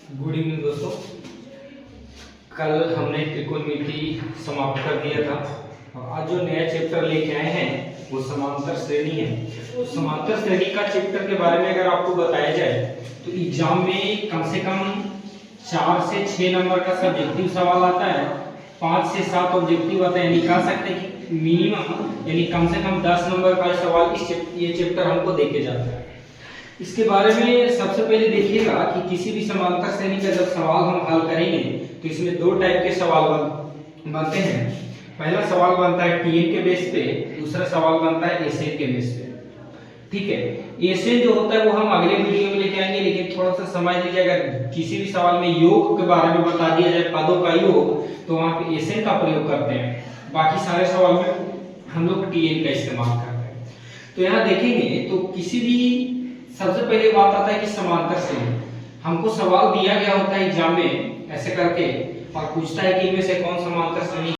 Good evening दोस्तों। कल हमने त्रिकोणमिति समाप्त कर दिया था और आज जो नया चैप्टर लेके आए हैं वो समांतर श्रेणी है। तो समांतर श्रेणी का चैप्टर के बारे में अगर आपको बताया जाए तो एग्जाम में कम से कम 4 से 6 नंबर का सब्जेक्टिव सवाल आता है, 5 से 7 ऑब्जेक्टिव आता है, यानी कह सकते हैं कि मिनिमम यानी कम से कम 10 नंबर का सवाल ये चैप्टर हमको देके जाता है। इसके बारे में सबसे पहले देखिएगा कि किसी भी समांतर श्रेणी का जब सवाल हम हल करेंगे तो इसमें 2 टाइप के सवाल बनते हैं। पहला सवाल बनता है टीएन के बेस पे, दूसरा सवाल बनता है एसएन के बेस पे। ठीक है, एसएन जो होता है वो हम अगले वीडियो में लेके आएंगे, लेकिन थोड़ा सा समझ लीजिएगा। किसी भी सवाल में योग के बारे में बता दिया जाए, पदों का योग, तो वहां पे एसएन का प्रयोग करते हैं। बाकी सारे सवाल में हम लोग टीएन का इस्तेमाल करते हैं। तो यहाँ देखेंगे तो किसी भी सबसे पहले बात आता है कि समांतर श्रेणी। हमको सवाल दिया गया होता है एग्जाम में ऐसे करके और पूछता है कि इनमें से कौन समांतर श्रेणी।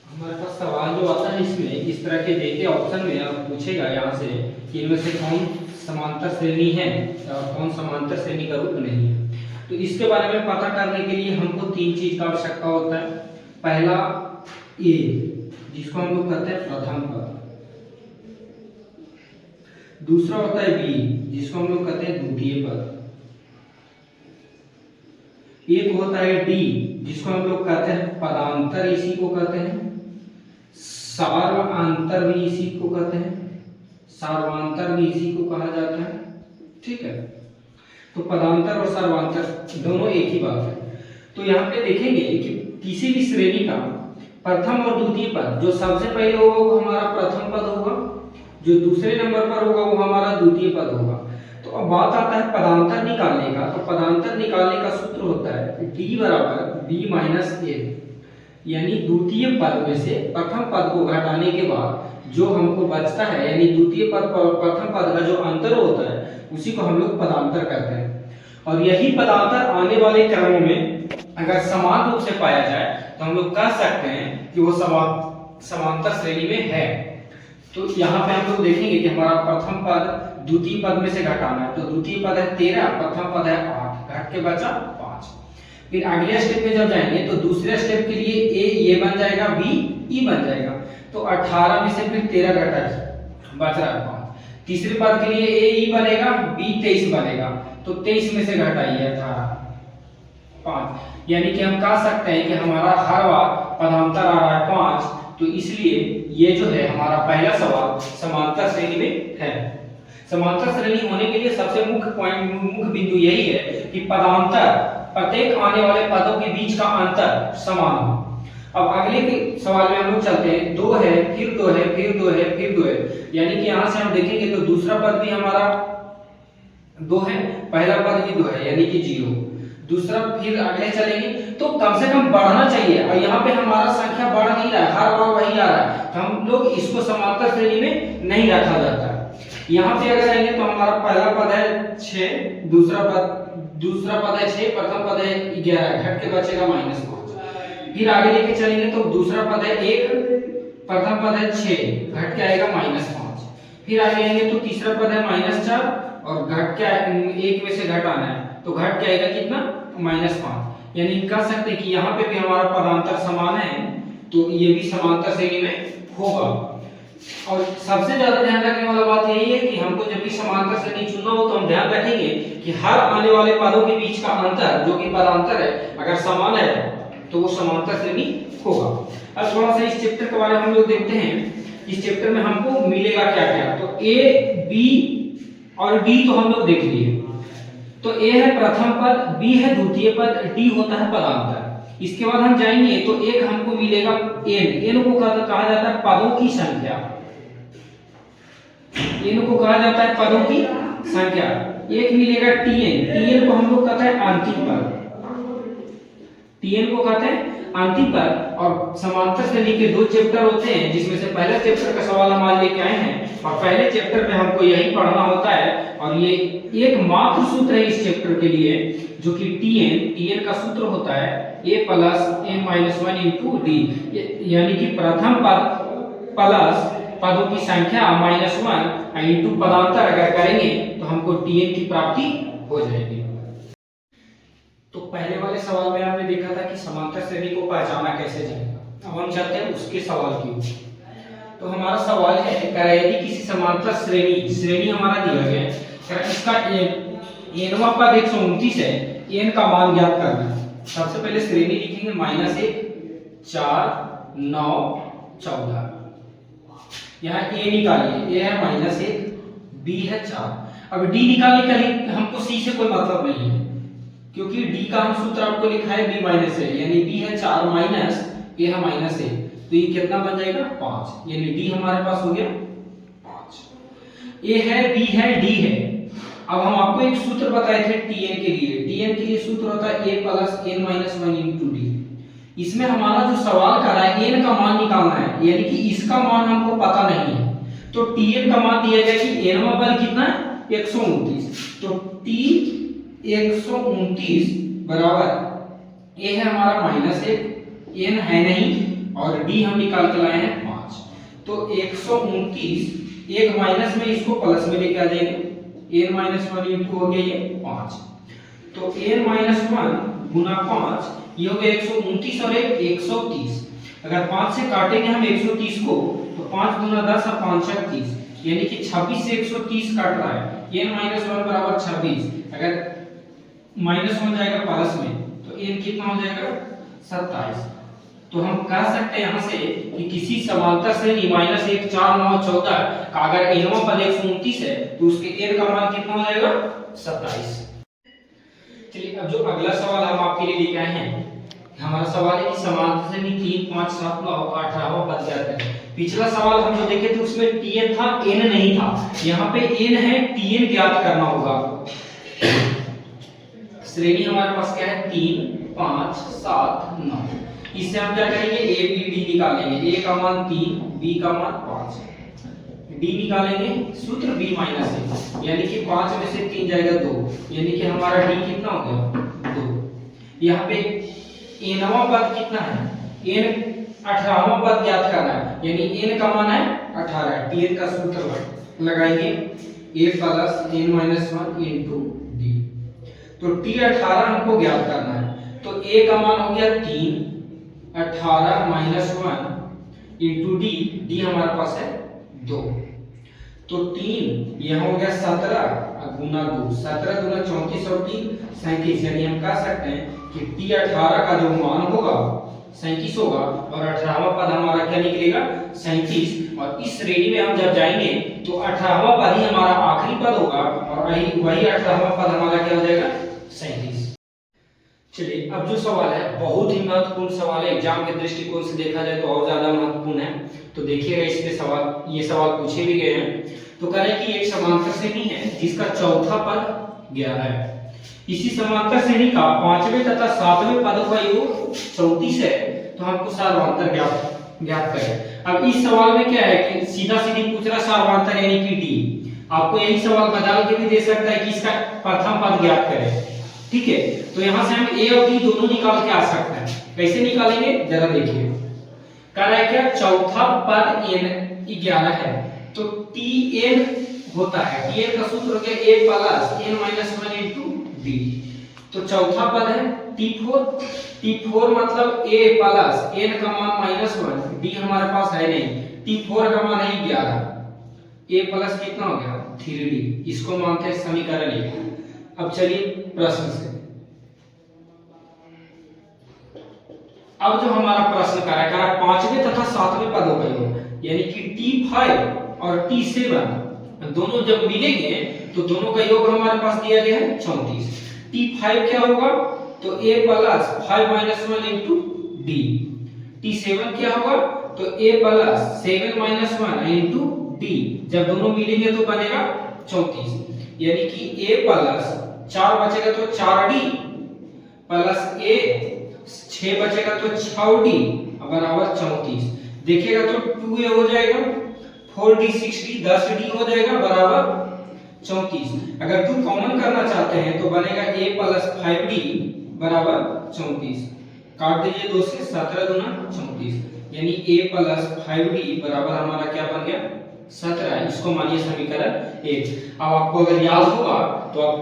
हमारे पास सवाल जो आता है इसमें इस तरह के देके ऑप्शन में आप पूछेगा यहाँ से कि इनमें से कौन समांतर श्रेणी है और कौन समांतर श्रेणी का रूप नहीं है। तो इसके बारे में पता करने के लिए हमको 3 चीज का आवश्यकता होता है। पहला ए, जिसको हम लोग कहते हैं प्रथम पद। दूसरा होता है बी, जिसको हम लोग कहते हैं द्वितीय पद। एक होता है डी, जिसको हम लोग कहते हैं पदांतर, इसी को कहते हैं सार्वांतर, भी इसी को कहते हैं सार्वांतर, भी इसी को कहा जाता है। ठीक है, तो पदांतर और सार्वांतर दोनों एक ही बात है। तो यहाँ पे देखेंगे कि किसी भी श्रेणी का प्रथम और द्वितीय पद, जो सबसे पहले होगा वो हमारा प्रथम पद होगा, जो दूसरे नंबर पर होगा वो हमारा द्वितीय पद होगा। तो अब बात आता है पदांतर निकालने का। तो पदांतर निकालने का सूत्र होता है d बराबर b माइनस a, यानी द्वितीय पद में से प्रथम पद को घटाने के बाद जो हमको बचता है, यानी द्वितीय पद पर प्रथम पद का जो अंतर होता है उसी को हम लोग पदांतर कहते हैं। और यही पदांतर आने वाले क्रमों में अगर समान रूप से पाया जाए तो हम लोग कह सकते हैं कि वो समांतर श्रेणी में है। तो यहाँ पे हम लोग देखेंगे कि हमारा प्रथम पद द्वितीय पद में से घटाना है। तो द्वितीय पद है 13, प्रथम पद है 8, घट के बचा 5। फिर अगले स्टेप में जब जाएंगे तो दूसरे स्टेप के लिए ए ये बन जाएगा, बी ई बन जाएगा। तो 18 में से फिर 13 घटा बच रहा है 5। तीसरे पद के लिए ए ई बनेगा, बी 23 बनेगा। तो 23 में से घटाइए 18 5, यानी कि हम कह सकते हैं कि हमारा हर बार पदांतर आ रहा है 5। तो इसलिए ये जो है हमारा पहला सवाल समांतर श्रेणी में है। समांतर श्रेणी होने के लिए सबसे मुख्य बिंदु यही है कि पदांतर, प्रत्येक आने वाले पदों के बीच का अंतर समान हो। अब अगले के सवाल में हम लोग चलते हैं। 2 है, फिर 2 है, फिर 2 है, फिर 2 है, यानी कि यहाँ से हम देखेंगे तो दूसरा पद भी हमारा 2 है, पहला पद भी 2 है, यानी कि 0। दूसरा फिर अगले चलेंगे तो कम से कम बढ़ना चाहिए, और यहाँ पे हमारा संख्या बढ़ नहीं रहा है, हर बार वही आ रहा है। तो हम लोग इसको समांतर श्रेणी में नहीं रखा जाता है। यहाँ पे अगर आएंगे तो हमारा पहला पद है 6, दूसरा पद है 6, प्रथम पद है 11, घट के बचेगा -5। फिर आगे लेके चलेंगे तो दूसरा पद है 1, प्रथम पद है 6, घट के आएगा -5। फिर आगे आएंगे तो तीसरा पद है -4 और घट के 1 में से घटाना है, तो घट के आएगा कितना -5। यानी कह सकते हैं कि यहाँ पे भी हमारा पदांतर समान है, तो ये भी समांतर श्रेणी में होगा। और सबसे ज्यादा ध्यान रखने वाला बात यही है कि हमको जब भी समांतर श्रेणी चुनना हो तो हम ध्यान रखेंगे कि हर आने वाले पदों के बीच का अंतर जो कि पदांतर है अगर समान है तो वो समांतर श्रेणी होगा। अब थोड़ा सा इस चैप्टर के बारे में हम लोग देखते हैं। इस चैप्टर में हमको मिलेगा क्या क्या। तो ए, बी और डी तो हम लोग देख लिए। तो ए है प्रथम पद, बी है द्वितीय पद, डी होता है पदांतर। इसके बाद हम जाएंगे तो एक हमको मिलेगा एन को कहा जाता है पदों की संख्या। एन को कहा जाता है पदों की संख्या। एक मिलेगा टीएन को हम लोग कहते हैं अंतिम पद। टीएन को कहते हैं अंतिम पद। और समांतर श्रेणी के 2 चैप्टर होते हैं, जिसमें से पहले चैप्टर का सवाल हम आज लेके आए हैं और पहले चैप्टर में हमको यही पढ़ना होता है। और ये एक मात्र सूत्र है इस चैप्टर के लिए जो कि टीएन का सूत्र होता है a plus a minus 1 into D, यानी कि प्रथम पद प्लस पदों की संख्या -1 इंटू पदांतर अगर करेंगे तो हमको टीएन की प्राप्ति हो जाएगी। तो पहले वाले सवाल में आपने देखा था कि समांतर श्रेणी को पहचाना कैसे जाएगा। अब हम चलते हैं उसके सवाल की ओर। तो हमारा सवाल है यदि किसी समांतर श्रेणी हमारा दिया गया है, इसका एनवा पद 129 है, एन का मान ज्ञात करना है। सबसे पहले श्रेणी लिखेंगे -1 4 9 14। यहाँ ए निकालिए, ए है -1, बी है 4। अब डी निकालने का हमको सी से कोई मतलब नहीं है, क्योंकि डी का हम सूत्र आपको लिखा है b - a, यानी b है 4 माइनस ए है -a, तो ये कितना बन जाएगा 5, यानी डी हमारे पास हो गया 5। ए है, बी है, डी है। अब हम आपको एक सूत्र बताए थे tn के लिए। tn के लिए सूत्र होता है a + n - 1 * d। इसमें हमारा जो सवाल कर रहा है n का मान निकालना है, यानी कि इसका मान हमको पता नहीं है। तो tn का मान दिया गया कि nवां पद कितना है 129, तो t 129 बराबर a है हमारा -1, n है नहीं, और d हम निकाल के लाए हैं 5। तो 129 एक माइनस में इसको प्लस में लेके आ जाएंगे, n - 1 इंटू हो गया ये 5। तो n - 1 गुना 5 ये हो गया 129 और 130। अगर 5 से काटेंगे हम 130 को, तो 5 गुना 10 और 5 × 30, यानी कि 26 से 130 कट रहा है। n - 1 बराबर 26, अगर -1 जाएगा प्लस में, तो n कितना हो जाएगा 27। तो हम कह सकते हैं यहाँ से कि किसी समांतर श्रेणी -1 4 9 14 का अगर nवां पद 129 है, तो उसके n का मान कितना हो जाएगा 27। चलिए अब जो अगला सवाल हम आपके लिए लेके आए हैं, हमारा सवाल है कि समांतर श्रेणी 3 5 7 9 18वां पद ज्ञात करें। पिछला सवाल हम जो देखे थे उसमें tn था, n नहीं था। यहाँ पे n है, tn ज्ञात करना होगा। श्रेणी हमारे पास क्या है 3 5 7 9। इससे हम क्या करेंगे a b d निकालेंगे। a का मान 3, b का मान 5, d निकालेंगे, सूत्र b - a, यानी कि 5 में से 3 जाएगा 2, यानी कि हमारा d कितना हो गया 2। यहाँ पे nवां पद कितना है, n 18वां पद ज्ञात करना है, यानी n का मान है 18। tn का सूत्र लगाएंगे a + n - 1 इंटू d। तो t 18 हमको ज्ञात करना है, तो a का मान हो गया 3 18 - 1 इंटू d, d हमारे पास है 2। तो 3 यह हो गया 17 गुना 2, 17 दूना 34 और 3 37, यानी हम कह सकते हैं कि t 18 का जो मान होगा 37 होगा, और 18वां पद हमारा क्या निकलेगा 37। और इस श्रेणी में हम जब जाएंगे तो 18वां पद ही हमारा आखिरी पद होगा, और वही 18वां पद हमारा क्या हो जाएगा 37। चलिए अब जो सवाल है बहुत ही महत्वपूर्ण सवाल है, एग्जाम के दृष्टिकोण से देखा जाए तो और ज्यादा महत्वपूर्ण है। तो देखिएगा इसके सवाल, ये सवाल पूछे भी गए हैं। तो कह रहे हैं कि एक समांतर श्रेणी है जिसका चौथा पद 11 है। इसी समांतर श्रेणी का 5वें तथा 7वें पदों का योग 34 है, तो हमको सार्वधातुक ज्ञात करें। अब इस सवाल में क्या है कि सीधा सीधी पूछ रहा सार्वधातुक यानी कि डी। आपको यही सवाल बदल के भी दे सकता है कि इसका प्रथम पद ज्ञात करें, ठीक है। तो यहाँ से हम a और d दोनों निकाल के आ सकते हैं। कैसे निकालेंगे जरा देखिए। कह रहा है क्या चौथा पद n 11 है, तो tn होता है, tn का सूत्र हो गया a + n - 1 इंटू d। तो चौथा पद है t4, t4 मतलब a + n का मान -1, d हमारे पास है नहीं, t4 का मान है 11, a प्लस कितना हो गया 3d। इसको मानते हैं समीकरण 1। अब चलिए प्रश्न से। अब जो हमारा प्रश्न कर रहा है 5वें तथा 7वें पदों का योग, यानी कि t5 और t7 दोनों जब मिलेंगे तो दोनों का योग हमारे पास दिया गया है 34। t5 क्या होगा, तो a + 5 - 1 इंटू d। t7 क्या होगा, तो a + 7 - 1 इंटू d। जब दोनों मिलेंगे तो बनेगा 34, यानी कि a + 4 बचेगा तो 4d प्लस a 6 बचेगा तो 6d बराबर 34। देखिएगा तो 2a हो जाएगा, 4d 6d 10d हो जाएगा बराबर 34। अगर 2 कॉमन करना चाहते हैं तो बनेगा a + 5d बराबर 34। काट दीजिए 2 से, 17 दूना 34, यानी a + 5d बराबर हमारा क्या बन गया 17, इसको मानिए समीकरण 1। अब आपको अगर याद होगा तो आप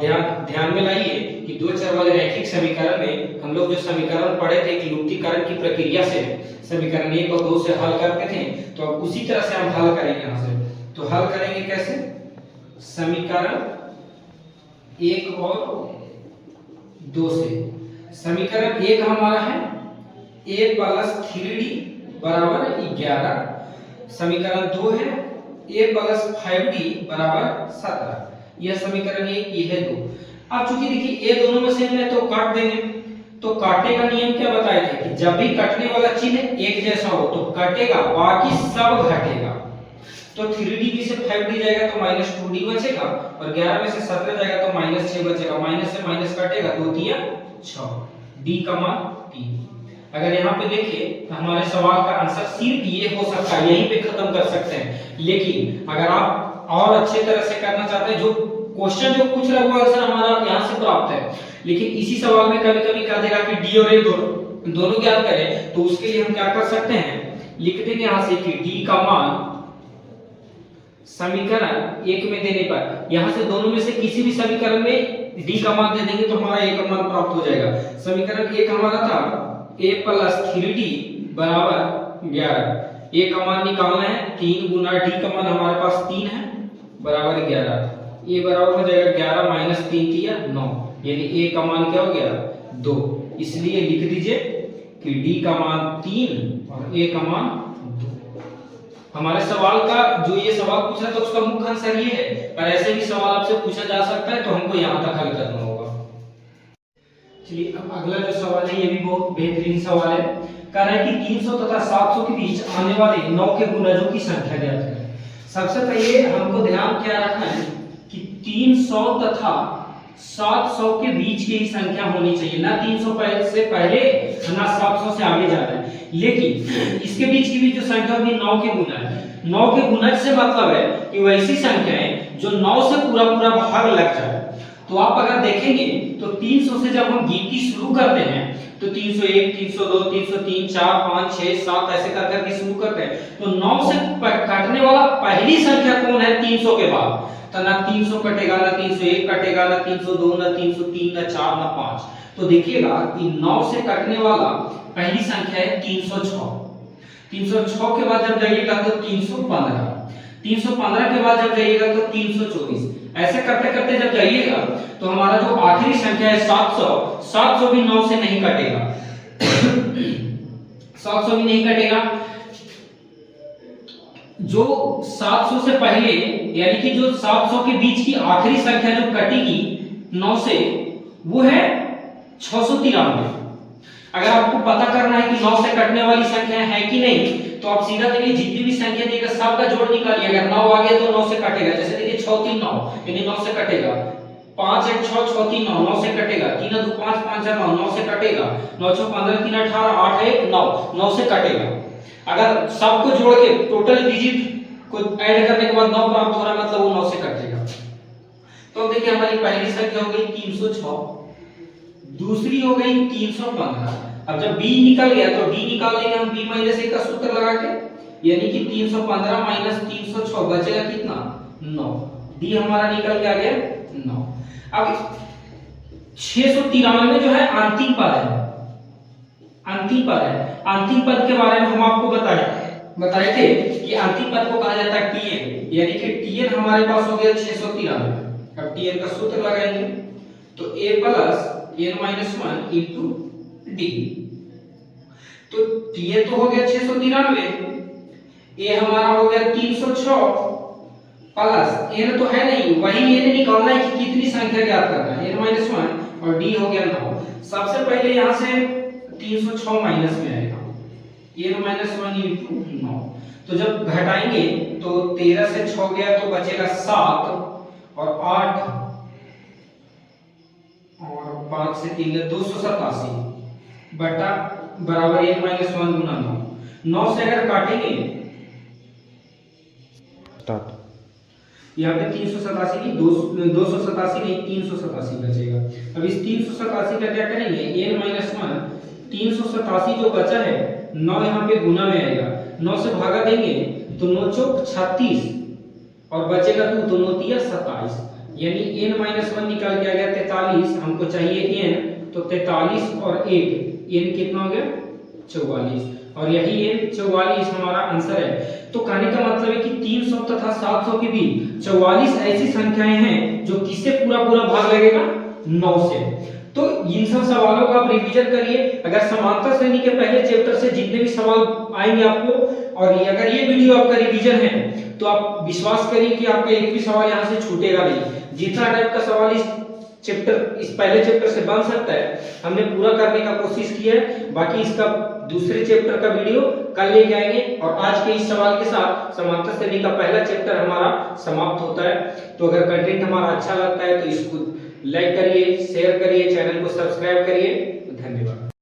ध्यान में लाइए कि दो चर वाले रैखिक समीकरण में हम लोग जो समीकरण पढ़े थे कि लुप्तीकरण की प्रक्रिया से समीकरण 1 और 2 से हल करते थे, तो अब उसी तरह से हम हल करेंगे यहाँ से। तो हल करेंगे कैसे? समीकरण 1 और 2 से। समीकरण 1 हमारा है a + 3d = 11। समीकरण 2 है a + 5d = 17। यह समीकरण 1, ये है 2। अब चूंकि देखिए a दोनों में सेम है तो काट देंगे। तो काटने का नियम क्या बताए थे कि जब भी कटने वाला चिन्ह एक जैसा हो तो कटेगा, बाकी सब घटेगा। तो 3d में से 5d जाएगा तो -2d बचेगा, और 11 में से 17 जाएगा तो -6 बचेगा। माइनस से माइनस कटेगा, 2 तिया 6, d का मान 3। अगर यहाँ पे देखें तो हमारे सवाल का आंसर सिर्फ ये हो सकता है, यहीं पे खत्म कर सकते हैं। लेकिन अगर आप और अच्छे तरह से करना चाहते हैं, जो क्वेश्चन जो पूछ रहा है वो आंसर हमारा यहाँ से प्राप्त है, लेकिन इसी सवाल में कभी-कभी कह देगा कि डी और ए दोनों ज्ञात करें, तो उसके लिए हम क्या कर सकते हैं, लिख देंगे यहाँ से कि डी का मान समीकरण 1 में देने पर, यहाँ से दोनों में से किसी भी समीकरण में डी का मान दे देंगे तो हमारा ए का मान प्राप्त हो जाएगा। समीकरण 1 हमारा था a + 3d = 11। a का मान निकालना है, 3 गुना d का मान हमारे पास 3 है बराबर 11। a बराबर हो जाएगा 11 - 3 तिया 9, यानी a का मान क्या हो गया 2। इसलिए लिख दीजिए कि d का मान 3 और a का मान 2। हमारे सवाल का जो ये सवाल पूछा था उसका मुख्य आंसर ये है, पर ऐसे भी सवाल आपसे पूछा जा सकता है, तो हमको यहाँ तक हल करना होगा। चलिए अब अगला जो सवाल है ये भी बहुत बेहतरीन सवाल है। कह रहा है कि 300 तथा 700 के बीच आने वाले 9 के गुणजों की संख्या ज्ञात करें। सबसे पहले हमको ध्यान क्या रखना है कि 300 तथा 700 के बीच की ही संख्या होनी चाहिए, ना 300 से पहले ना 700 से आगे जाना है। लेकिन इसके बीच की भी जो संख्या होगी 9 के गुणज है। 9 के गुणज से मतलब है कि वैसी संख्याएं जो 9 से पूरा भाग लग जाए। तो आप अगर देखेंगे तो 300 से जब हम गिनती शुरू करते हैं तो 301, 302, 303, 4, 5, 6, 7 ऐसे कर करके शुरू करते हैं। तो 9 से काटने वाला पहली संख्या कौन है 300 के बाद? तो ना 300 कटेगा, ना 301 कटेगा, ना 302, ना 303, ना 4, ना 5। तो देखिएगा कि 9 से कटने वाला पहली संख्या है 306। 306 के बाद जब जाइएगा तो 315, 315 के बाद जब जाइएगा तो 324। ऐसे करते करते जब जाइएगा तो हमारा जो आखिरी संख्या है 700, 700 भी 9 से नहीं कटेगा। 700 भी नहीं कटेगा। जो 700 से पहले यानी कि जो 700 के बीच की आखिरी संख्या जो कटेगी 9 से, वो है 693। अगर आपको पता करना है कि 9 से कटने वाली संख्या है कि नहीं, तो आप सीधा देखिए जितनी भी संख्या देगा सबका जोड़ निकालिए। अगर 9 आ गया तो 9 से कटेगा। जैसे देखिए 6 3 9 यानी 9 से कटेगा। 5 1 6 6 3 9 9 से कटेगा। 3 2 5 5 9 9 से कटेगा। 9 6 15 3 18 8 1 9 9 से कटेगा। अगर सबको जोड़ के टोटल डिजिट को ऐड करने के बाद 9 प्राप्त हो रहा है, मतलब वो 9 से कटेगा। तो अब देखिए हमारी पहली संख्या हो गई 306, दूसरी हो गई 315। अब जब b निकल गया तो d निकाल लेंगे हम b - a का सूत्र लगा के, यानी कि 315 - 306 बचेगा कितना 9। d हमारा निकल के आ गया 9। अब 693 जो है अंतिम पद है, अंतिम पद है। अंतिम पद के बारे में हम आपको बताए थे कि अंतिम पद को कहा जाता है tn, यानी कि tn हमारे पास हो गया 693। अब tn का सूत्र लगाएंगे तो a + n - 1 into d। तो tn तो हो गया 693, a हमारा हो गया 306 प्लस n तो है नहीं, वही n निकालना है कि कितनी संख्या ज्ञात करना है, n - 1 और d हो गया 9। सबसे पहले यहां से 306 माइनस में आएगा, n - 1 into 9। तो जब घटाएंगे तो 13 से 6 गया तो बचेगा 7 और 8 और 5 से 3 287 बटा बराबर 1 - 1 गुना 9। 9 से अगर काटेंगे स्टार्ट, यहाँ पे 387 नहीं 287 नहीं 387 बचेगा। अब इस 387 का क्या करेंगे, n - 1 387 जो बचा है 9 यहाँ पे गुना में आएगा, 9 से भागा देंगे तो 9 चौक 36 और बचेगा 2 तो 9 तिया 27, यानी n-1 निकाल के आ गया 43, हमको चाहिए n, तो 43 और 1 n कितना हो गया 44, और यही n 44 हमारा आंसर है। तो कहने का मतलब है कि 300 तथा 700 के बीच 44 ऐसी संख्याएं हैं जो किससे पूरा पूरा भाग लगेगा 9 से। तो इन सब सवालों का आप रिवीजन करिए। अगर समांतर श्रेणी के पहले चैप्टर से जितने भी सवाल आएंगे आपको, और अगर ये वीडियो आपका रिवीजन है तो आप विश्वास करिए कि आपका एक भी सवाल यहाँ से छूटेगा नहीं। जितना टाइप का सवाल इस पहले चैप्टर से बन सकता है हमने पूरा करने का कोशिश किया है। बाकी इसका दूसरे चैप्टर का वीडियो कल लेके आएंगे, और आज के इस सवाल के साथ समांतर श्रेणी का पहला चैप्टर हमारा समाप्त होता है। तो अगर कंटेंट हमारा अच्छा लगता है तो इसको लाइक करिए, शेयर करिए, चैनल को सब्सक्राइब करिए। धन्यवाद।